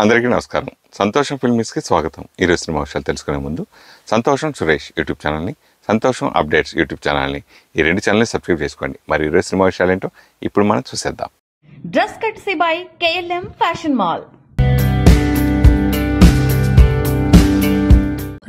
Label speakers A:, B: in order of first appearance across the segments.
A: అందరికీ నమస్కారం. సంతోషం ఫిల్మ్స్కి స్వాగతం. ఈరోజు సినిమా విషయాలు తెలుసుకునే ముందు సంతోషం సురేష్ యూట్యూబ్ ఛానల్ని, సంతోషం అప్డేట్స్ యూట్యూబ్ ఛానల్ని, ఈ రెండు ఛానల్ని సబ్స్క్రైబ్ చేసుకోండి. మరి ఈరోజు సినిమా విషయాలు ఏంటో ఇప్పుడు మనం చూసేద్దాం.
B: Dress courtesy by KLM fashion mall.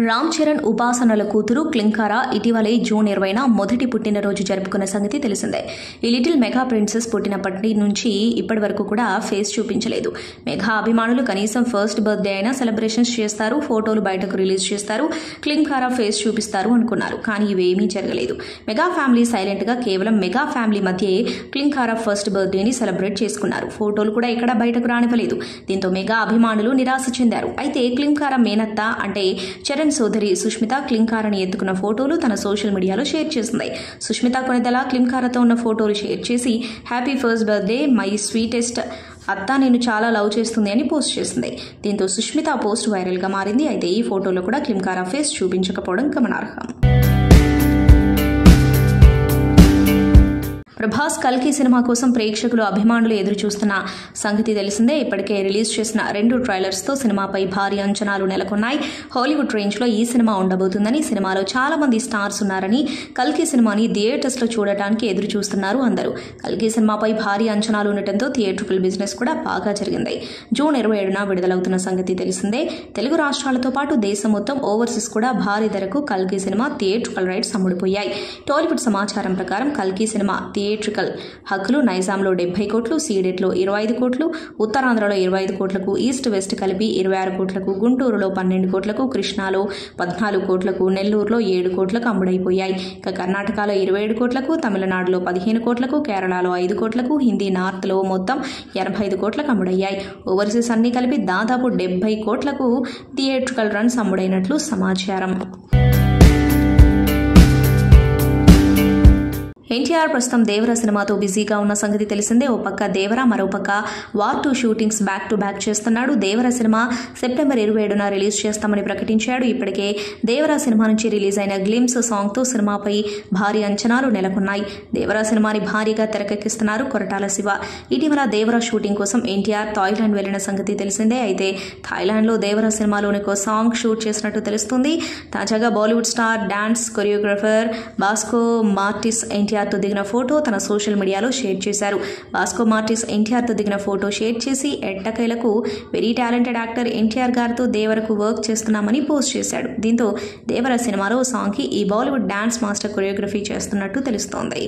C: Ram Charan ఉపాసనల కూతురు క్లింకార ఇటీవలే జూన్ 20న మొదటి పుట్టినరోజు జరుపుకున్న సంగతి తెలిసిందే. ఈ లిటిల్ మెగా ప్రిన్సెస్ పుట్టినప్పటి నుంచి ఇప్పటి వరకు కూడా ఫేస్ చూపించలేదు. మెగా అభిమానులు కనీసం ఫస్ట్ బర్త్డే అయినా సెలబ్రేషన్స్ చేస్తారు, ఫోటోలు బయటకు రిలీజ్ చేస్తారు, క్లింకార ఫేస్ చూపిస్తారు అనుకున్నారు. కానీ ఇవేమీ జరగలేదు. మెగా ఫ్యామిలీ సైలెంట్ గా కేవలం మెగా ఫ్యామిలీ మధ్యే క్లింకార ఫస్ట్ బర్త్డేని సెలబ్రేట్ చేసుకున్నారు. ఫోటోలు కూడా ఎక్కడ బయటకు రానివ్వలేదు. దీంతో మెగా అభిమానులు నిరాశ చెందారు. అయితే క్లింకార మేనత్త అంటే చరణ్ సోదరి సుష్మిత క్లింకారని ఎత్తుకున్న ఫోటోలు తన సోషల్ మీడియాలో షేర్ చేసింది. సుష్మిత కొనిదల క్లింకారతో ఉన్న ఫోటోలు షేర్ చేసి happy first birthday my sweetest అత్త, నేను చాలా లవ్ చేస్తుంది అని పోస్ట్ చేసింది. దీంతో సుష్మిత పోస్ట్ వైరల్ గా మారింది. అయితే ఈ ఫోటోలో కూడా క్లింకార ఫేస్ చూపించకపోవడం గమనార్హం. ప్రభాస్ కల్కి సినిమా కోసం ప్రేక్షకులు అభిమానులు ఎదురు చూస్తున్న సంగతి తెలిసిందే. ఇప్పటికే రిలీజ్ చేసిన 2 ట్రైలర్స్ తో సినిమాపై భారీ అంచనాలు నెలకొన్నాయి. హాలీవుడ్ రేంజ్ లో ఈ సినిమా ఉండబోతుందని, సినిమాలో చాలా మంది స్టార్స్ ఉన్నారని, కల్కి సినిమాని థియేటర్స్ లో చూడటానికి ఎదురు చూస్తున్నారు అందరూ. కల్కి సినిమాపై భారీ అంచనాలు ఉండటంతో థియేట్రికల్ బిజినెస్ కూడా బాగా జరిగింది. జూన్ 27న విడుదలవుతున్న సంగతి తెలిసిందే. తెలుగు రాష్ట్రాలతో పాటు దేశం మొత్తం ఓవర్సీస్ కూడా భారీ ధరకు కల్కి సినిమా థియేట్రికల్ రైట్స్ అమ్ముడుపోయాయి. టాలీవుడ్ సమాచారం ప్రకారం కల్కి సినిమా థియేట్రికల్ హక్కులు నైజాంలో 70 కోట్లు, సీడెట్లో 25 కోట్లు, ఉత్తరాంధ్రలో 25 కోట్లకు, ఈస్ట్ వెస్ట్ కలిపి 26 కోట్లకు, గుంటూరులో 12 కోట్లకు, కృష్ణాలో 14 కోట్లకు, నెల్లూరులో 7 కోట్లకు అమ్ముడైపోయాయి. ఇక కర్ణాటకలో 27 కోట్లకు, తమిళనాడులో 15 కోట్లకు, కేరళలో 5 కోట్లకు, హిందీ నార్త్లో మొత్తం 85 కోట్లకు అమ్ముడయ్యాయి. ఓవర్సీస్ అన్ని కలిపి దాదాపు 70 కోట్లకు థియేట్రికల్ రన్స్ అమ్ముడైనట్లు సమాచారం. ఎన్టీఆర్ ప్రస్తుతం దేవర సినిమాతో బిజీగా ఉన్న సంగతి తెలిసిందే. ఓ పక్క దేవర, మరో పక్క war 2 shootings back to back చేస్తున్నాడు. దేవర సినిమా సెప్టెంబర్ 27న రిలీజ్ చేస్తామని ప్రకటించాడు. ఇప్పటికే దేవర సినిమా నుంచి రిలీజ్ అయిన గ్లిమ్స్ సాంగ్ తో సినిమాపై భారీ అంచనాలు నెలకొన్నాయి. దేవర సినిమాని భారీగా తెరకెక్కిస్తున్నారు కొరటాల శివ. ఇటీవల దేవర షూటింగ్ కోసం ఎన్టీఆర్ థాయిలాండ్ వెళ్లిన సంగతి తెలిసిందే. అయితే థాయిలాండ్ లో దేవర సినిమాలోని ఒక సాంగ్ షూట్ చేసినట్టు తెలుస్తుంది. తాజాగా Bollywood star, dance choreographer Bosco Martis NTR తో దిగిన ఫోటో తన సోషల్ మీడియాలో షేర్ చేశారు. బాస్కో మార్టిస్ ఎన్టీఆర్ తో దిగిన ఫోటో షేర్ చేసి ఎట్టకేలకు వెరీ టాలెంటెడ్ యాక్టర్ ఎన్టీఆర్ గారితో దేవరకు వర్క్ చేస్తున్నామని పోస్ట్ చేశాడు. దీంతో దేవర సినిమాలో సాంగ్ కి ఈ బాలీవుడ్ డాన్స్ మాస్టర్ కొరియోగ్రఫీ చేస్తున్నట్టు తెలుస్తోంది.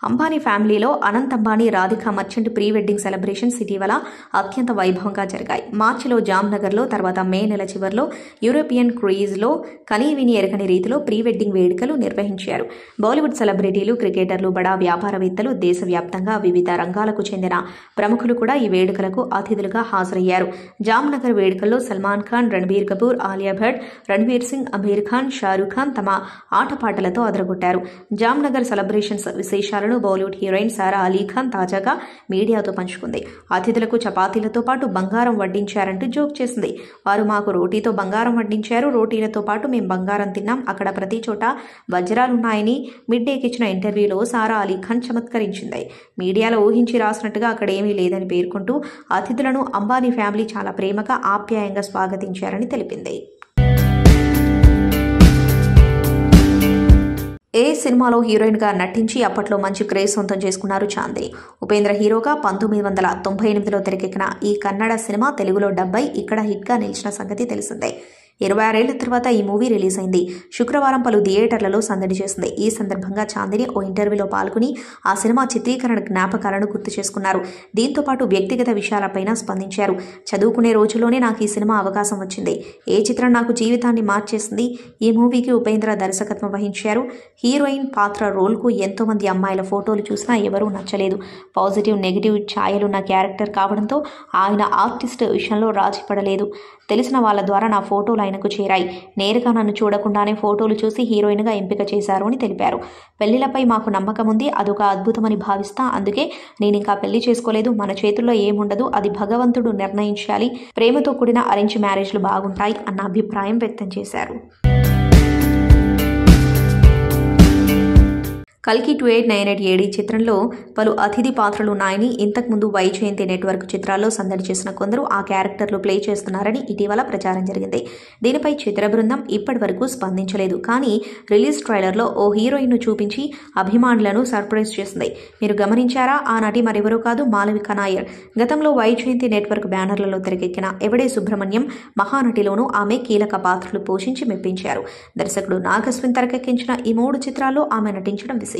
C: అంబానీ ఫ్యామిలీలో Anant Ambani, Radhika merchant pre wedding celebrations ఇటీవల అత్యంత వైభవంగా జరిగాయి. మార్చిలో జామ్నగర్లో, తర్వాత మే నెల చివరిలో యూరోపియన్ క్రూయిజ్లో కనీవిని ఎరగని రీతిలో ప్రీ వెడ్డింగ్ వేడుకలు నిర్వహించారు. బాలీవుడ్ సెలబ్రిటీలు, క్రికెటర్లు, బడా వ్యాపారవేత్తలు, దేశవ్యాప్తంగా వివిధ రంగాలకు చెందిన ప్రముఖులు కూడా ఈ వేడుకలకు అతిథులుగా హాజరయ్యారు. జామ్నగర్ వేడుకల్లో సల్మాన్ ఖాన్, రణబీర్ కపూర్, ఆలియా భట్, రణ్వీర్ సింగ్, అమీర్ ఖాన్, షారూఖ్ ఖాన్ తమ ఆటపాటలతో అదరగొట్టారు. జామ్నగర్ సెలబ్రేషన్స్ విశేషాలను బాలీవుడ్ హీరోయిన్ సారా అలీ ఖాన్ తాజాగా మీడియాతో పంచుకుంది. అతిథులకు చపాతీలతో పాటు బంగారం వడ్డించారంటూ జోక్ చేసింది. వారు మాకు రోటీతో బంగారం వడ్డించారు, రోటీలతో పాటు మేము బంగారం తిన్నాం, అక్కడ ప్రతి చోట వజ్రాలున్నాయని మిడ్ డేకి ఇచ్చిన ఇంటర్వ్యూలో సారా అలీ ఖాన్ చమత్కరించింది. మీడియాలో ఊహించి రాసినట్టుగా అక్కడ ఏమీ లేదని పేర్కొంటూ అతిథులను అంబానీ ఫ్యామిలీ చాలా ప్రేమగా, ఆప్యాయంగా స్వాగతించారని తెలిపింది. ఏ సినిమాలో హీరోయిన్ గా నటించి అప్పట్లో మంచి క్రేజ్ సొంతం చేసుకున్నారు చాందిని. ఉపేంద్ర హీరోగా 1998లో తెరకెక్కిన ఈ కన్నడ సినిమా తెలుగులో డబ్ అయి ఇక్కడ హిట్ గా నిలిచిన సంగతి తెలిసిందే. 26 ఏళ్ల తర్వాత ఈ మూవీ రిలీజ్ అయింది. శుక్రవారం పలు థియేటర్లలో సందడి చేసింది. ఈ సందర్భంగా చాందిని ఓ ఇంటర్వ్యూలో పాల్గొని ఆ సినిమా చిత్రీకరణ జ్ఞాపకాలను గుర్తు చేసుకున్నారు. దీంతో పాటు వ్యక్తిగత విషయాలపైన స్పందించారు. చదువుకునే రోజుల్లోనే నాకు ఈ సినిమా అవకాశం వచ్చింది. ఏ చిత్రం నాకు జీవితాన్ని మార్చేసింది. ఈ మూవీకి ఉపేంద్ర దర్శకత్వం వహించారు. హీరోయిన్ పాత్ర రోల్కు ఎంతో మంది అమ్మాయిల ఫోటోలు చూసినా ఎవరూ నచ్చలేదు. పాజిటివ్, నెగిటివ్ ఛాయలున్న క్యారెక్టర్ కావడంతో ఆయన ఆర్టిస్ట్ విషయంలో రాజీ పడలేదు. తెలిసిన వాళ్ళ ద్వారా నా ఫోటోలు ఆయనకు చేరాయి. నేరుగా నన్ను చూడకుండానే ఫోటోలు చూసి హీరోయిన్గా ఎంపిక చేశారు అని తెలిపారు. పెళ్లిలపై మాకు నమ్మకం ఉంది, అదొక అద్భుతమని భావిస్తా. అందుకే నేను ఇంకా పెళ్లి చేసుకోలేదు. మన చేతుల్లో ఏముండదు, అది భగవంతుడు నిర్ణయించాలి. ప్రేమతో కూడిన అరేంజ్ మ్యారేజ్లు బాగుంటాయి అన్న అభిప్రాయం వ్యక్తం చేశారు. కల్కి 2898 ఏడీ చిత్రంలో పలు అతిథి పాత్రలు ఉన్నాయని, ఇంతకుముందు వైజయంతి నెట్వర్క్ చిత్రాల్లో సందడి చేసిన కొందరు ఆ క్యారెక్టర్లు ప్లే చేస్తున్నారని ఇటీవల ప్రచారం జరిగింది. దీనిపై చిత్ర బృందం ఇప్పటి వరకు స్పందించలేదు. కానీ రిలీజ్ ట్రైలర్లో ఓ హీరోయిన్ను చూపించి అభిమానులను సర్ప్రైజ్ చేసింది. మీరు గమనించారా? ఆ నటి మరెవరూ కాదు, మాలవిక నాయర్. గతంలో వైజయంతి నెట్వర్క్ బ్యానర్లలో తెరకెక్కిన ఎవడే సుబ్రహ్మణ్యం మహానటిలోనూ ఆమె కీలక పాత్రలు పోషించి మెప్పించారు. దర్శకుడు నాగస్విన్ తెరకెక్కించిన ఈ 3 చిత్రాల్లో ఆమె నటించడం విశేషం.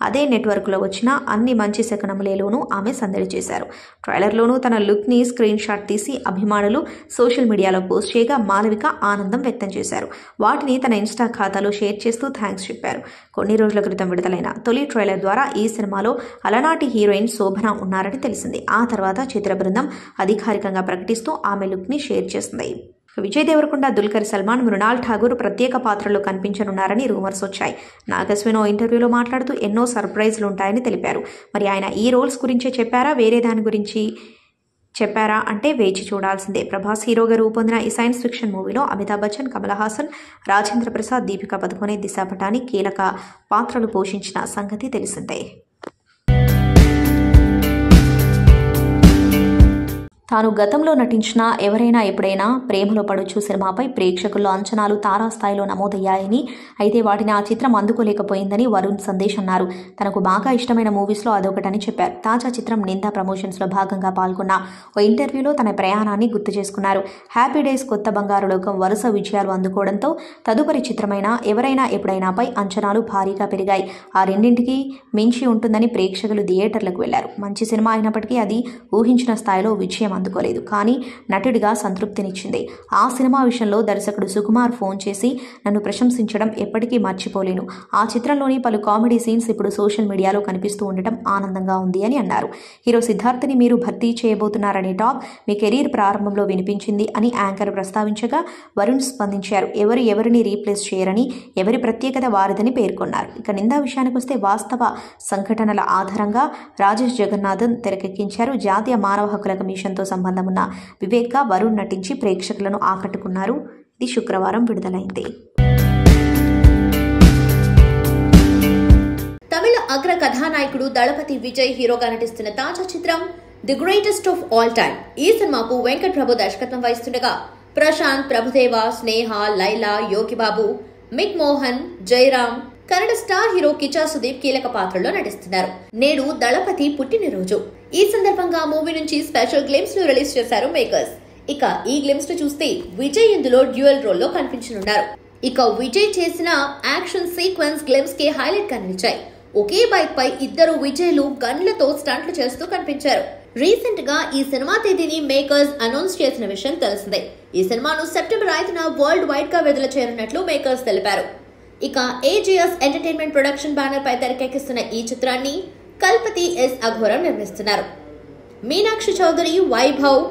C: అదే నెట్వర్క్లో వచ్చిన అన్ని మంచి శకనములేలోనూ ఆమె సందడి చేశారు. ట్రైలర్లోనూ తన లుక్ని స్క్రీన్ షాట్ తీసి అభిమానులు సోషల్ మీడియాలో పోస్ట్ చేయగా మాలవిక ఆనందం వ్యక్తం చేశారు. వాటిని తన ఇన్స్టా ఖాతాలో షేర్ చేస్తూ థ్యాంక్స్ చెప్పారు. కొన్ని రోజుల క్రితం విడుదలైన తొలి ట్రైలర్ ద్వారా ఈ సినిమాలో అలనాటి హీరోయిన్ శోభన ఉన్నారని తెలిసింది. ఆ తర్వాత చిత్ర బృందం అధికారికంగా ప్రకటిస్తూ ఆమె లుక్ని షేర్ చేసింది. విజయ్ దేవరకొండ, దుల్కర్ సల్మాన్, మృణాల్ ఠాగూర్ ప్రత్యేక పాత్రలో కనిపించనున్నారని రూమర్స్ వచ్చాయి. నాగస్విన్ ఓ ఇంటర్వ్యూలో మాట్లాడుతూ ఎన్నో సర్ప్రైజ్లు ఉంటాయని తెలిపారు. మరి ఆయన ఈ రోల్స్ గురించే చెప్పారా, వేరే దాని గురించి చెప్పారా అంటే వేచి చూడాల్సిందే. ప్రభాస్ హీరోగా రూపొందిన ఈ సైన్స్ ఫిక్షన్ మూవీలో అమితాబ్ బచ్చన్, కమల్ హాసన్, రాజేంద్ర ప్రసాద్, దీపికా పదుకొనే, దిశా పటాని కీలక పాత్రలు పోషించిన సంగతి తెలిసిందే. తాను గతంలో నటించిన ఎవరైనా ఎప్పుడైనా ప్రేమలో పడొచ్చు సినిమాపై ప్రేక్షకుల్లో అంచనాలు తారాస్థాయిలో నమోదయ్యాయని, అయితే వాటిని ఆ చిత్రం అందుకోలేకపోయిందని వరుణ్ సందేశ్ అన్నారు. తనకు బాగా ఇష్టమైన మూవీస్లో అదొకటని చెప్పారు. తాజా చిత్రం నిందా ప్రమోషన్స్లో భాగంగా పాల్గొన్న ఓ ఇంటర్వ్యూలో తన ప్రయాణాన్ని గుర్తు చేసుకున్నారు. హ్యాపీ డేస్, కొత్త బంగారు లోకం వరుస విజయాలు అందుకోవడంతో తదుపరి చిత్రమైన ఎవరైనా ఎప్పుడైనాపై అంచనాలు భారీగా పెరిగాయి. ఆ రెండింటికి మించి ఉంటుందని ప్రేక్షకులు థియేటర్లకు వెళ్లారు. మంచి సినిమా అయినప్పటికీ అది ఊహించిన స్థాయిలో విజయం అందుకోలేదు. కానీ నటుడిగా సంతృప్తినిచ్చింది. ఆ సినిమా విషయంలో దర్శకుడు సుకుమార్ ఫోన్ చేసి నన్ను ప్రశంసించడం ఎప్పటికీ మర్చిపోలేను. ఆ చిత్రంలోని పలు కామెడీ సీన్స్ ఇప్పుడు సోషల్ మీడియాలో కనిపిస్తూ ఉండటం ఆనందంగా ఉంది అని అన్నారు. హీరో సిద్ధార్థ్ని మీరు భర్తీ చేయబోతున్నారనే టాక్ మీ కెరీర్ ప్రారంభంలో వినిపించింది అని యాంకర్ ప్రస్తావించగా వరుణ్ స్పందించారు. ఎవరిని రీప్లేస్ చేయరని, ఎవరి ప్రత్యేకత వారిదని పేర్కొన్నారు. ఇక నిందా విషయానికి వస్తే వాస్తవ సంఘటనల ఆధారంగా రాజేష్ జగన్నాథన్ తెరకెక్కించారు. జాతీయ మానవ హక్కుల కమిషన్తో సంబంధం ఉన్న వివేక్గా వరుణ్ నటించి ప్రేక్షకులను ఆకట్టుకున్నారు. ఇది శుక్రవారం విడుదలైంది.
D: తమిళ అగ్ర కథానాయకుడు దళపతి విజయ్ హీరోగా నటిస్తున్న తాజా చిత్రం the greatest of all time. ఈ సినిమాకు వెంకట్ ప్రభు దర్శకత్వం వహిస్తుండగా ప్రశాంత్, ప్రభుదేవ, స్నేహ, లైలా, యోగిబాబు, మిక్ మోహన్, జయరామ్, కన్నడ స్టార్ హీరో కిచా సుదీప్ కీలక పాత్రలో నటిస్తున్నారు. నేడు దళపతి పుట్టినరోజు. ఈ సందర్భంగా మూవీ నుంచి స్పెషల్ గ్లిమ్స్ ను రిలీజ్ చేశారు మేకర్స్. ఇక ఈ గ్లిమ్స్ ను చూస్తే విజయ్ ఇందులో డ్యూయల్ రోల్ లో కనిపించనున్నారు. ఇక విజయ్ చేసిన యాక్షన్ సీక్వెన్స్ గ్లిమ్స్ కి హైలైట్ గా నిలిచాయి. ఒకే బైక్ పై ఇద్దరు విజయ్లు గన్లతో స్టంట్లు చేస్తూ కనిపించారు. రీసెంట్ గా ఈ సినిమా తేదీని మేకర్స్ అనౌన్స్ చేసిన విషయం తెలిసిందే. ఈ సినిమాను సెప్టెంబర్ 5న వరల్డ్ వైడ్ గా విడుదల చేయనున్నట్లు మేకర్స్ తెలిపారు. ఇక ఏజిఎస్ ఎంటర్టైన్మెంట్ ప్రొడక్షన్ బ్యానర్ పై తెరకెక్కిస్తున్న ఈ చిత్రాన్ని కల్పతి ఎస్ అఘోరం నిర్మిస్తున్నారు. మీనాక్షి చౌదరి, వైభవ్,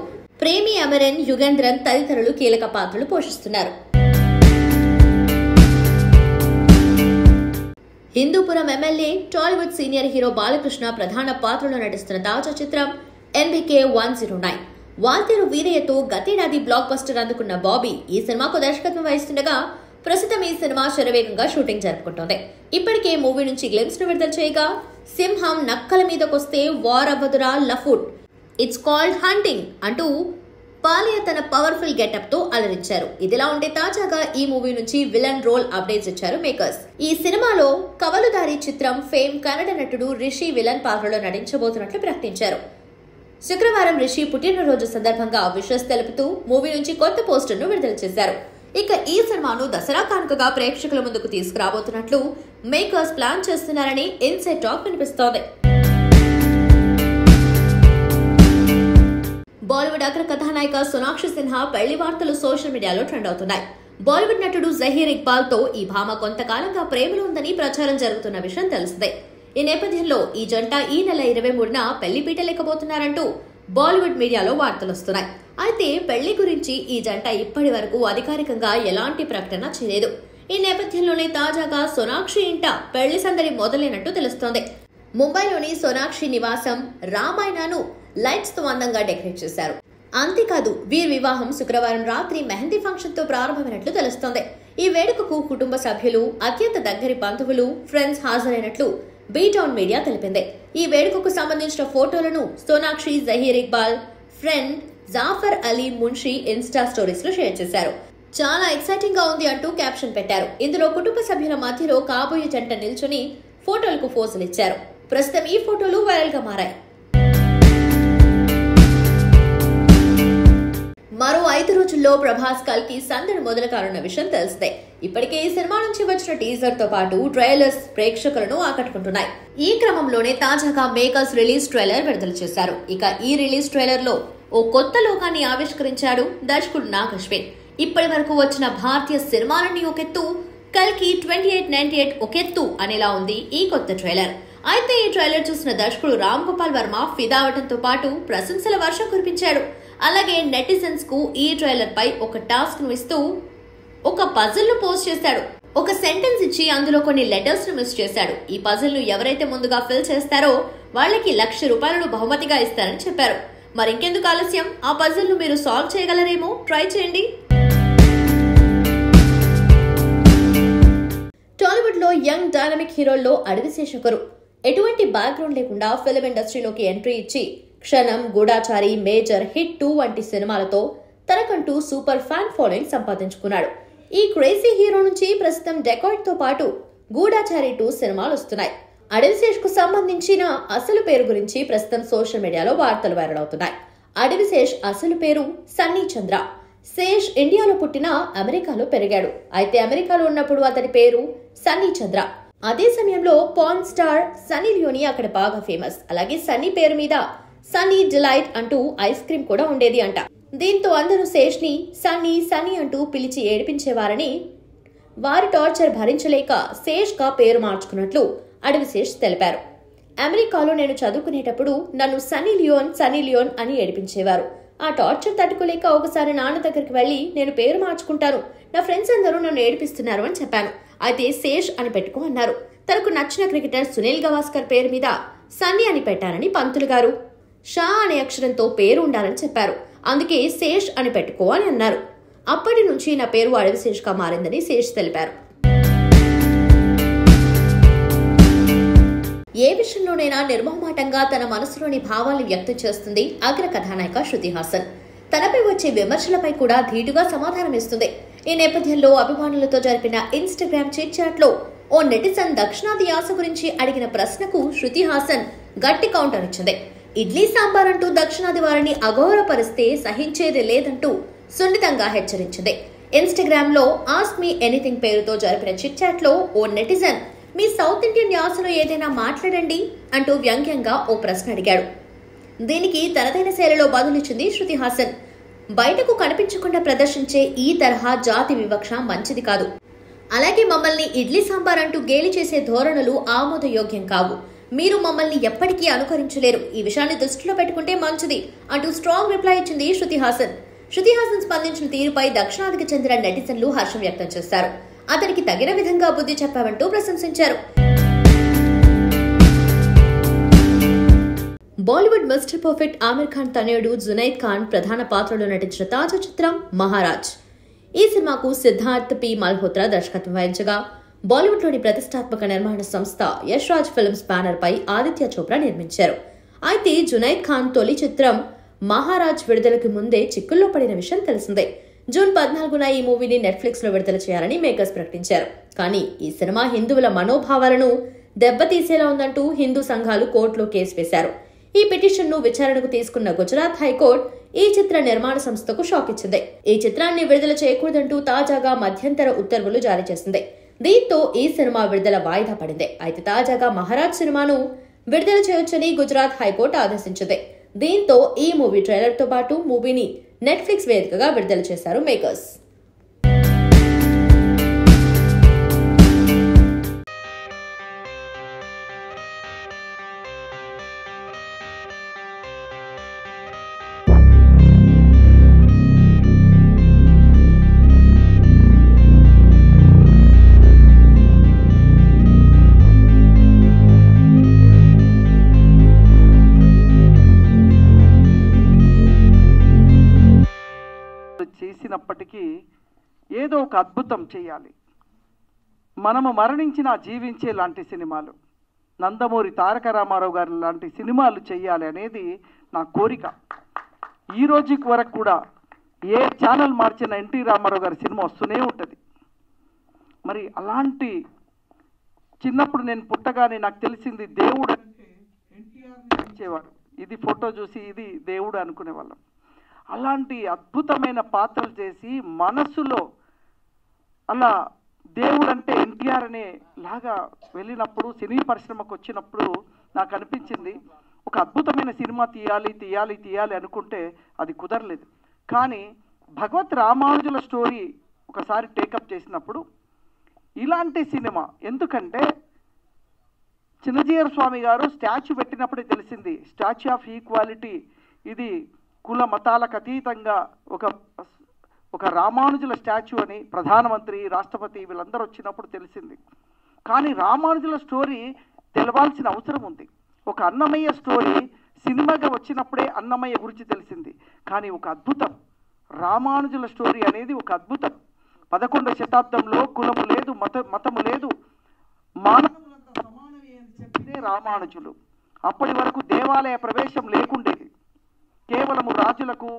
D: ప్రేమి అమరన్, యుగేంద్రన్ తదితరులు కీలక పాత్రలు పోషిస్తున్నారు. Hindupur MLA, Tollywood senior hero Balakrishna ప్రధాన పాత్రలో నటిస్తున్న తాజా చిత్రం NBK 109. వాల్తేరు వీరయ్యతో గతేడాది బ్లాక్ బస్టర్ అందుకున్న బాబీ ఈ సినిమాకు దర్శకత్వం వహిస్తుండగా ప్రస్తుతం ఈ సినిమా శరవేగంగా షూటింగ్ జరుపుకుంటోంది. ఇప్పటికే మూవీ నుంచి గ్లిమ్స్ ను విడుదల చేయగా సింహం నక్కల మీదకొస్తే వార్ అవ్వదురా లఫుట్, ఇట్స్ కాల్డ్ హంటింగ్ అంటూ పాలియా తన పవర్ఫుల్ గెటప్ తో అలరించారు. ఇదిలా ఉంటే తాజాగా ఈ మూవీ నుంచి విలన్ రోల్ అప్డేట్స్ ఇచ్చారు మేకర్స్. ఈ సినిమాలో కవలుదారి చిత్రం ఫేమ్ కన్నడ నటుడు రిషి విలన్ పాత్రలో నటించబోతున్నట్లు ప్రకటించారు. శుక్రవారం రిషి పుట్టినరోజు సందర్భంగా విషెస్ తెలుపుతూ మూవీ నుంచి కొత్త పోస్టర్ ను విడుదల చేశారు. ఇక ఈ సినిమాను దసరా కానుకగా ప్రేక్షకుల ముందుకు తీసుకురాబోతున్నట్లు మేకర్స్ ప్లాన్ చేస్తున్నారని ఇన్సైడ్ టాక్ వినిపిస్తోంది. బాలీవుడ్ అగ్ర కథానాయిక సోనాక్షి సిన్హా పెళ్లి వార్తలు సోషల్ మీడియాలో ట్రెండ్ అవుతున్నాయి. బాలీవుడ్ నటుడు జహీర్ ఇక్బాల్ తో ఈ భామ కొంతకాలంగా ప్రేమలో ఉందని ప్రచారం జరుగుతున్న విషయం తెలిసిందే. ఈ నేపథ్యంలో ఈ జంట ఈ నెల 23న పెళ్లి పీటలేకపోతున్నారంటూ బాలీవుడ్ మీడియాలో వార్తలొస్తున్నాయి. అయితే పెళ్లి గురించి ఈ జంట ఇప్పటి వరకు అధికారికంగా ఎలాంటి ప్రకటన చేయలేదు. ఈ నేపథ్యంలోనే తాజాగా సోనాక్షి ఇంట పెళ్లి సందడి మొదలైనట్టు తెలుస్తోంది. ముంబైలోని సోనాక్షి నివాసం రామాయణను లైట్స్ తో అందంగా డెకరేట్ చేశారు. అంతేకాదు వీరి వివాహం శుక్రవారం రాత్రి మెహందీ ఫంక్షన్ తో ప్రారంభమైనట్లు తెలుస్తోంది. ఈ వేడుకకు కుటుంబ సభ్యులు, అత్యంత దగ్గరి బంధువులు, ఫ్రెండ్స్ హాజరైనట్లు బీటౌన్ మీడియా తెలిపింది. ఈ వేడుకకు సంబంధించిన ఫోటోలను Sonakshi, Zaheer Iqbal friend Zafar Ali Munshi insta stories లో షేర్ చేశారు. చాలా ఎక్సైటింగ్ గా ఉంది అంటూ క్యాప్షన్ పెట్టారు. ఇందులో కుటుంబ సభ్యుల మధ్యలో కాబోయే జంట నిల్చుని ఫోటోలకు పోజులు ఇచ్చారు. ప్రస్తుతం ఈ ఫోటోలు వైరల్ గా మారాయి. మరో 5 రోజుల్లో ప్రభాస్ కల్కి సందడి మొదలు కానున్న విషయం తెలిసిందే. ఇప్పటికే ఈ సినిమా నుంచి వచ్చిన టీజర్ తో పాటు ట్రైలర్స్ ప్రేక్షకులను ఆకట్టుకుంటున్నాయి. ఈ క్రమంలోనే తాజాగా మేకర్స్ రిలీజ్ ట్రైలర్ విడుదల చేశారు. ఇక ఈ రిలీజ్ ట్రైలర్ లో ఓ కొత్త లోకాన్ని ఆవిష్కరించాడు దర్శకుడు నాగ్ అశ్విన్. ఇప్పటి వరకు వచ్చిన భారతీయ సినిమాలన్నీ ఒకెత్తు, కల్కి 2898 ఒకెత్తు అనేలా ఉంది ఈ కొత్త ట్రైలర్. అయితే ఈ ట్రైలర్ చూసిన దర్శకుడు రామ్ గోపాల్ వర్మ ఫిదా అవడంతో పాటు ప్రశంసల వర్షం కురిపించాడు. అలాగే నెటిజన్స్ కు ఈ ట్రైలర్ పై ఒక టాస్క్ ను ఇస్తూ ఒక పజిల్ ను పోస్ట్ చేశాడు. ఒక సెంటెన్స్ ఇచ్చి అందులో కొన్ని లెటర్స్ ను మిస్ చేశాడు. ఈ పజిల్ ను ఎవరైతే ముందుగా ఫిల్ చేస్తారో వాళ్ళకి ₹1,00,000 బహుమతిగా ఇస్తారని చెప్పారు. మరింకెందుకు ఆలస్యం, ఆ పజిల్ ను మీరు సాల్వ్ చేయగలరేమో, ట్రై చేయండి. టాలీవుడ్ లో యంగ్ డైనమిక్ హీరోల్లో అడవిశేష్ ఒకరు. ఎటువంటి బ్యాక్గ్రౌండ్ లేకుండా ఫిల్మ్ ఇండస్ట్రీలోకి ఎంట్రీ ఇచ్చి క్షణం, గూఢాచారి, మేజర్, హిట్ 2 వంటి సినిమాలతో తనకంటూ సూపర్ ఫ్యాన్ ఫాలోయింగ్ సంపాదించుకున్నాడు. ఈ క్రేజీ హీరో నుంచి ప్రస్తుతం డెకాయిడ్ తో పాటు గూఢాచారి 2 సినిమాలు వస్తున్నాయి. అడవిశేష్ కు సంబంధించిన అసలు పేరు గురించి ప్రస్తుతం సోషల్ మీడియాలో వార్తలు వైరల్ అవుతున్నాయి. అడవిశేష్ అసలు పేరు సన్నీ చంద్ర. శేష్ ఇండియాలో పుట్టిన అమెరికాలో పెరిగాడు. అయితే అమెరికాలో ఉన్నప్పుడు అతని పేరు సన్నీ చంద్ర. అదే సమయంలో పాన్ స్టార్ సన్నీ లియోనీ అక్కడ బాగా ఫేమస్. అలాగే సన్నీ పేరు మీద సన్నీ డిలైట్ అంటూ ఐస్ క్రీమ్ కూడా ఉండేది అంట. దీంతో అందరూ శేష్ ని సన్నీ సన్నీ అంటూ పిలిచి ఏడిపించేవారని, వారి టార్చర్ భరించలేక శేష్ గా పేరు మార్చుకున్నట్లు అడవిశేష్ తెలిపారు. అమెరికాలో నేను చదువుకునేటప్పుడు నన్ను సన్నీ లియోన్ అని ఏడిపించేవారు. ఆ టార్చర్ తట్టుకోలేక ఒకసారి నాన్న దగ్గరికి వెళ్లి నేను పేరు మార్చుకుంటాను, నా ఫ్రెండ్స్ అందరూ నన్ను ఏడిపిస్తున్నారు అని చెప్పాను. అయితే శేష్ అని పెట్టుకో అన్నారు. తనకు నచ్చిన క్రికెటర్ సునీల్ గవాస్కర్ పేరు మీద సన్నీ అని పెట్టారని పంతులు గారు షా అనే అక్షరంతో పేరు ఉండాలని చెప్పారు. అందుకే శేష్ అని పెట్టుకో అని అన్నారు. అప్పటి నుంచి నా పేరు అడవిశేష్ గా మారిందని శేష్ తెలిపారు. ఏ విషయంలోనైనా నిర్మోహమాటంగా తన మనసులోని భావాలను వ్యక్తం చేస్తుంది అగ్ర కథానాయిక శృతి హాసన్. తనపై వచ్చే విమర్శలపై కూడా ధీటుగా సమాధానమిస్తుంది. ఈ నేపథ్యంలో అభిమానులతో జరిపిన ఇన్స్టాగ్రామ్ చిట్ చాట్ లో ఓ నెటిజన్ దక్షిణాది యాస గురించి అడిగిన ప్రశ్నకు శృతి హాసన్ గట్టి కౌంటర్ ఇచ్చింది. ఇడ్లీ సాంబార్ అంటూ దక్షిణాది వారిని అగౌరవపరిస్తే సహించేది లేదంటూ సున్నితంగా హెచ్చరించింది. ఇన్స్టాగ్రామ్ లో ఆస్క్ మీ ఎనీథింగ్ పేరుతో జరిపిన చిట్ చాట్ లో ఓ నెటిజన్ మీ సౌత్ ఇండియన్ యాసలో ఏదైనా మాట్లాడండి అంటూ వ్యంగ్యంగా ఓ ప్రశ్న అడిగాడు. దీనికి తనదైన శైలిలో బదులిచ్చింది శృతి హాసన్. బయటకు కనిపించకుండా ప్రదర్శించే ఈ తరహా జాతి వివక్ష మంచిది కాదు. అలాగే మమ్మల్ని ఇడ్లీ సాంబార్ అంటూ గేలి చేసే ధోరణులు ఆమోదయోగ్యం కావు. మీరు మమ్మల్ని ఎప్పటికీ అనుకరించలేరు. ఈ విషయాన్ని దృష్టిలో పెట్టుకుంటే మంచిది అంటూ స్ట్రాంగ్ రిప్లై ఇచ్చింది శృతి హాసన్. శృతి హాసన్ స్పందించిన తీరుపై దక్షిణాదికి చెందిన నెటిజన్లు హర్షం వ్యక్తం చేశారు. అతనికి తగిన విధంగా బుద్ధి చెప్పామంటూ ప్రశంసించారు. బాలీవుడ్ మిస్టర్ పర్ఫెక్ట్ ఆమిర్ ఖాన్ తనయుడు జునైద్ ఖాన్ ప్రధాన పాత్రలో నటించిన తాజా చిత్రం మహారాజ్. ఈ సినిమాకు సిద్ధార్థ్ పి మల్హోత్రా దర్శకత్వం వహించగా బాలీవుడ్ లోని ప్రతిష్టాత్మక నిర్మాణ సంస్థ యష్ రాజ్ ఫిల్మ్స్ బ్యానర్ పై ఆదిత్య చోప్రా నిర్మించారు. అయితే జునైద్ ఖాన్ తొలి చిత్రం మహారాజ్ విడుదలకు ముందే చిక్కుల్లో పడిన విషయం తెలిసిందే. జూన్ 14న ఈ మూవీని నెట్ఫ్లిక్స్ లో విడుదల చేయాలని మేకర్స్ ప్రకటించారు. కానీ ఈ సినిమా హిందువుల మనోభావాలను దెబ్బతీసేలా ఉందంటూ హిందూ సంఘాలు కోర్టులో కేసు వేశారు. ఈ పిటిషన్ ను విచారణకు తీసుకున్న గుజరాత్ హైకోర్టు ఈ చిత్ర నిర్మాణ సంస్థకు షాక్ ఇచ్చింది. ఈ చిత్రాన్ని విడుదల చేయకూడదంటూ తాజాగా మధ్యంతర ఉత్తర్వులు జారీ చేసింది. దీంతో ఈ సినిమా విడుదల వాయిదా పడింది. అయితే తాజాగా మహారాజ్ సినిమాను విడుదల చేయొచ్చని గుజరాత్ హైకోర్టు ఆదేశించింది. దీంతో ఈ మూవీ ట్రైలర్ తో పాటు మూవీని నెట్ఫ్లిక్స్ వేదికగా విడుదల చేశారు మేకర్స్.
E: చేసినప్పటికీ ఏదో ఒక అద్భుతం చేయాలి. మనము మరణించిన జీవించే లాంటి సినిమాలు నందమూరి తారక రామారావు గారి లాంటి సినిమాలు చేయాలి అనేది నా కోరిక. ఈ రోజుకి వరకు కూడా ఏ ఛానల్ మార్చిన ఎన్టీ రామారావు గారి సినిమా వస్తూనే ఉంటుంది. మరి అలాంటి చిన్నప్పుడు నేను పుట్టగానే నాకు తెలిసింది దేవుడు అంటే ఎన్టీఆర్ని నడిచేవాడు. ఇది ఫోటో చూసి ఇది దేవుడు అనుకునేవాళ్ళం. అలాంటి అద్భుతమైన పాత్రలు చేసి మనసులో అలా దేవుడు అంటే ఎన్టీఆర్ అనే లాగా వెళ్ళినప్పుడు సినీ పరిశ్రమకు వచ్చినప్పుడు నాకు అనిపించింది ఒక అద్భుతమైన సినిమా తీయాలి అనుకుంటే అది కుదరలేదు. కానీ భగవత్ రామానుజుల స్టోరీ ఒకసారి టేకప్ చేసినప్పుడు ఇలాంటి సినిమా, ఎందుకంటే చిన్నజీయర్ స్వామి గారు స్టాచ్యూ పెట్టినప్పుడే తెలిసింది స్టాచ్యూ ఆఫ్ ఈక్వాలిటీ, ఇది కుల మతాలకు అతీతంగా ఒక రామానుజుల స్టాచ్యూ అని ప్రధానమంత్రి, రాష్ట్రపతి వీళ్ళందరూ వచ్చినప్పుడు తెలిసింది. కానీ రామానుజుల స్టోరీ తెలవాల్సిన అవసరం ఉంది. ఒక అన్నమయ్య స్టోరీ సినిమాగా వచ్చినప్పుడే అన్నమయ్య గురించి తెలిసింది. కానీ ఒక అద్భుతం, రామానుజుల స్టోరీ అనేది ఒక అద్భుతం. 11వ శతాబ్దంలో కులము లేదు, మతము లేదు, మానవులంతా సమానమే అని చెప్పితే రామానుజులు. అప్పటి వరకు దేవాలయ ప్రవేశం లేకుండేది, కేవలము రాజులకు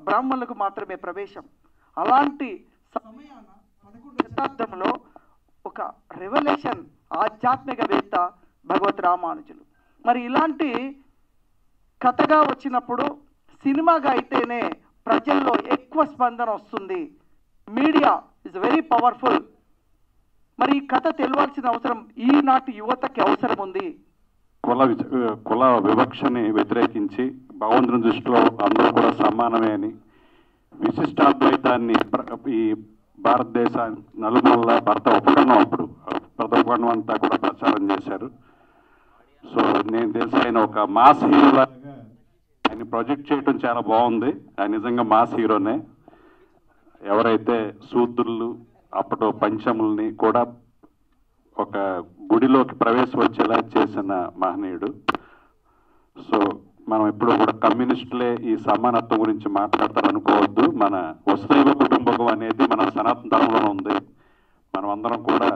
E: బ్రాహ్మణులకు మాత్రమే ప్రవేశం. అలాంటి సమయాన 11వ శతాబ్దంలో ఒక రెవల్యూషన్ ఆధ్యాత్మికవేత్త భగవత్ రామానుజులు. మరి ఇలాంటి కథగా వచ్చినప్పుడు సినిమాగా అయితేనే ప్రజల్లో ఎక్కువ స్పందన వస్తుంది. Media is very powerful. మరి ఈ కథ తెలియాల్సిన అవసరం ఈనాటి యువతకి అవసరం ఉంది.
F: కుల వివక్షని వ్యతిరేకించి భగవంతుని దృష్టిలో అందరూ కూడా సమానమే అని విశిష్టాద్వైతాన్ని ఈ భారతదేశ నలుమూలల భర్త ఉపకరణం అప్పుడు ఉపకరణం అంతా కూడా ప్రచారం చేశారు. సో నేను తెలిసి ఆయన ఒక మాస్ హీరోలాగా ఆయన ప్రొజెక్ట్ చేయడం చాలా బాగుంది. ఆయన నిజంగా మాస్ హీరోనే. ఎవరైతే శూద్రులు అప్పటి పంచముల్ని కూడా ఒక గుడిలోకి ప్రవేశం వచ్చేలా చేసిన మహనీయుడు. సో మనం ఎప్పుడు కూడా కమ్యూనిస్టులే ఈ సమానత్వం గురించి మాట్లాడతారనుకోవద్దు. మన వసుదైవ కుటుంబకం అనేది మన సనాతన ధర్మంలో ఉంది. మనం అందరం కూడా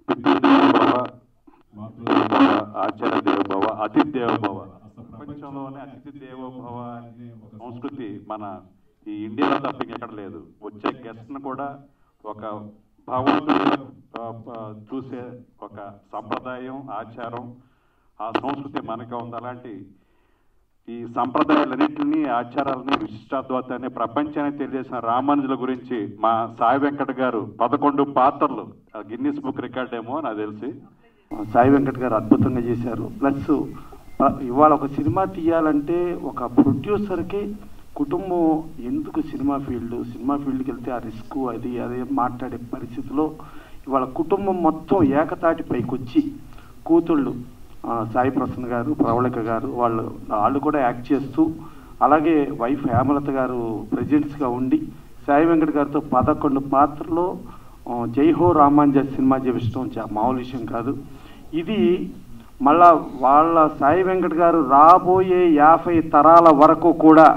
F: పితృదేవోభవ, మాతృదేవోభవ, ఆచార్య దేవోభవ, అతిథి దేవోభవ, ప్రపంచంలోనే అతిథి దేవోభవ అనే ఒక సంస్కృతి మన ఈ ఇండియాలో తప్ప ఎక్కడ లేదు. వచ్చే గెస్ట్ను కూడా ఒక భగవంతుడు చూసే ఒక సంప్రదాయం, ఆచారం, ఆ సంస్కృతి మనకే ఉంది. అలాంటి ఈ సంప్రదాయాలన్నింటినీ, ఆచారాలని, విశిష్టాద్వైతాన్ని ప్రపంచానికి తెలియజేసిన రామానుజుల గురించి మా సాయి వెంకట్ గారు 11 పాత్రలు గిన్నిస్ బుక్ రికార్డ్ ఏమో నాకు తెలిసి
G: సాయి వెంకట్ గారు అద్భుతంగా చేశారు. ప్లస్ ఇవాళ ఒక సినిమా తీయాలంటే ఒక ప్రొడ్యూసర్కి కుటుంబం ఎందుకు సినిమా ఫీల్డ్కి వెళ్తే ఆ రిస్క్ అదే మాట్లాడే పరిస్థితిలో ఇవాళ కుటుంబం మొత్తం ఏకతాటి పైకి వచ్చి కూతుళ్ళు సాయి ప్రసన్న గారు, ప్రవళిక గారు వాళ్ళు కూడా యాక్ట్ చేస్తూ, అలాగే వైఫ్ హేమలత గారు ప్రెజెంట్స్గా ఉండి సాయి వెంకట్ గారితో 11 పాత్రలో జై హో రామానుజ సినిమా చేపించడం మామూలు విషయం కాదు. ఇది మళ్ళా వాళ్ళ సాయి వెంకట్ గారు రాబోయే 50 తరాల వరకు కూడా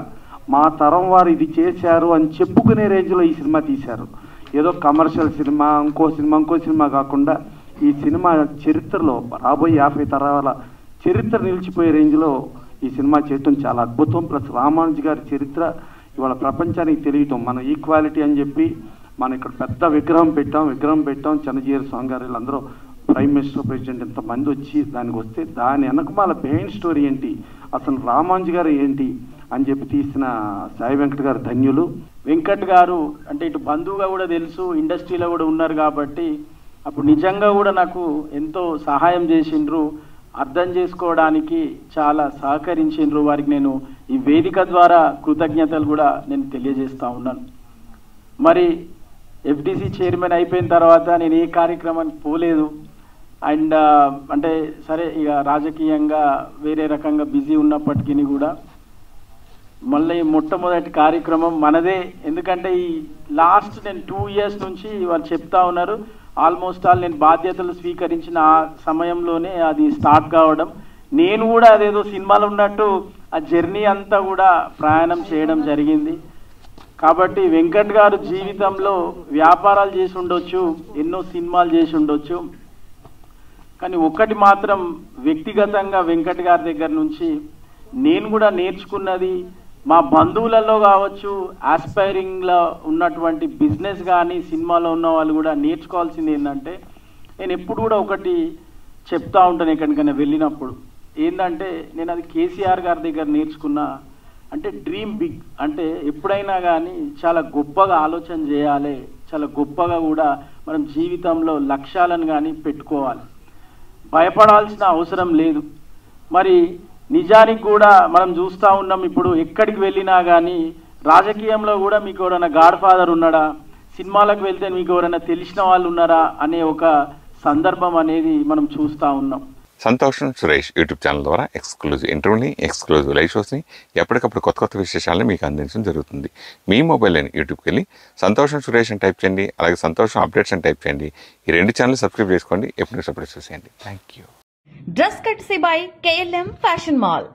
G: మా తరం వారు ఇది చేశారు అని చెప్పుకునే రేంజ్లో ఈ సినిమా తీశారు. ఏదో కమర్షియల్ సినిమా, ఇంకో సినిమా కాకుండా ఈ సినిమా చరిత్రలో రాబోయే 50 తరాల చరిత్ర నిలిచిపోయే రేంజ్లో ఈ సినిమా చేయటం చాలా అద్భుతం. ప్లస్ రామానుజు గారి చరిత్ర ఇవాళ ప్రపంచానికి తెలియటం, మన ఈక్వాలిటీ అని చెప్పి మనం ఇక్కడ పెద్ద విగ్రహం పెట్టాం. చిన్నజీయర్ స్వామి గారు వీళ్ళందరూ ప్రైమ్ మినిస్టర్, ప్రెసిడెంట్ ఇంతమంది వచ్చి దానికి వస్తే దాని వెనకమాల బిహైండ్ స్టోరీ ఏంటి, అసలు రామానుజు గారు ఏంటి అని చెప్పి తీసిన సాయి వెంకట్ గారు ధన్యులు.
H: వెంకట్ గారు అంటే ఇటు బంధువుగా కూడా తెలుసు, ఇండస్ట్రీలో కూడా ఉన్నారు కాబట్టి అప్పుడు నిజంగా కూడా నాకు ఎంతో సహాయం చేసిండ్రు, అర్థం చేసుకోవడానికి చాలా సహకరించిండ్రు. వారికి నేను ఈ వేదిక ద్వారా కృతజ్ఞతలు కూడా నేను తెలియజేస్తూ ఉన్నాను. మరి ఎఫ్డిసి చైర్మన్ అయిపోయిన తర్వాత నేను ఏ కార్యక్రమానికి పోలేదు. అండ్ అంటే సరే ఇక రాజకీయంగా వేరే రకంగా బిజీ ఉన్నప్పటికీ కూడా మళ్ళీ మొట్టమొదటి కార్యక్రమం మనదే. ఎందుకంటే ఈ లాస్ట్ నేను 2 years నుంచి వాళ్ళు చెప్తా ఉన్నారు, ఆల్మోస్ట్ ఆల్ నేను బాధ్యతలు స్వీకరించిన ఆ సమయంలోనే అది స్టార్ట్ కావడం. నేను కూడా అదేదో సినిమాలో ఉన్నట్టు ఆ జర్నీ అంతా కూడా ప్రయాణం చేయడం జరిగింది. కాబట్టి వెంకట్ గారు జీవితంలో వ్యాపారాలు చేసి ఉండొచ్చు, ఎన్నో సినిమాలు చేసి ఉండొచ్చు, కానీ ఒక్కటి మాత్రం వ్యక్తిగతంగా వెంకట్ గారి దగ్గర నుంచి నేను కూడా నేర్చుకున్నది, మా బంధువులలో కావచ్చు, ఆస్పైరింగ్లో ఉన్నటువంటి బిజినెస్ కానీ సినిమాలో ఉన్న వాళ్ళు కూడా నేర్చుకోవాల్సింది ఏంటంటే, నేను ఎప్పుడు కూడా ఒకటి చెప్తా ఉంటాను ఎక్కడికైనా వెళ్ళినప్పుడు, ఏంటంటే నేను అది కేసీఆర్ గారి దగ్గర నేర్చుకున్నా. అంటే డ్రీమ్ బిగ్, అంటే ఎప్పుడైనా కానీ చాలా గొప్పగా ఆలోచన చేయాలి, చాలా గొప్పగా కూడా మనం జీవితంలో లక్ష్యాలను కానీ పెట్టుకోవాలి, భయపడాల్సిన అవసరం లేదు. మరి నిజానికి కూడా మనం చూస్తూ ఉన్నాం, ఇప్పుడు ఎక్కడికి వెళ్ళినా కానీ రాజకీయంలో కూడా మీకు ఎవరైనా గాడ్ ఫాదర్ ఉన్నాడా, సినిమాలకు వెళ్తే మీకు ఎవరైనా తెలిసిన వాళ్ళు ఉన్నారా అనే ఒక సందర్భం అనేది మనం చూస్తూ ఉన్నాం.
A: సంతోషం సురేష్ యూట్యూబ్ ఛానల్ ద్వారా ఎక్స్క్లూజివ్ ఇంటర్వ్యూని, ఎక్స్క్లూజివ్ లైవ్ షోస్ని, ఎప్పటికప్పుడు కొత్త కొత్త విశేషాలను మీకు అందించడం జరుగుతుంది. మీ మొబైల్ని యూట్యూబ్కి వెళ్ళి సంతోషం సురేష్ అని టైప్ చేయండి, అలాగే సంతోషం అప్డేట్స్ అని టైప్ చేయండి. ఈ 2 ఛానల్ సబ్స్క్రైబ్ చేసుకోండి, ఎప్పుడు అప్డేట్స్ చూసేయండి. Thank you.
B: Dress courtesy by KLM fashion mall.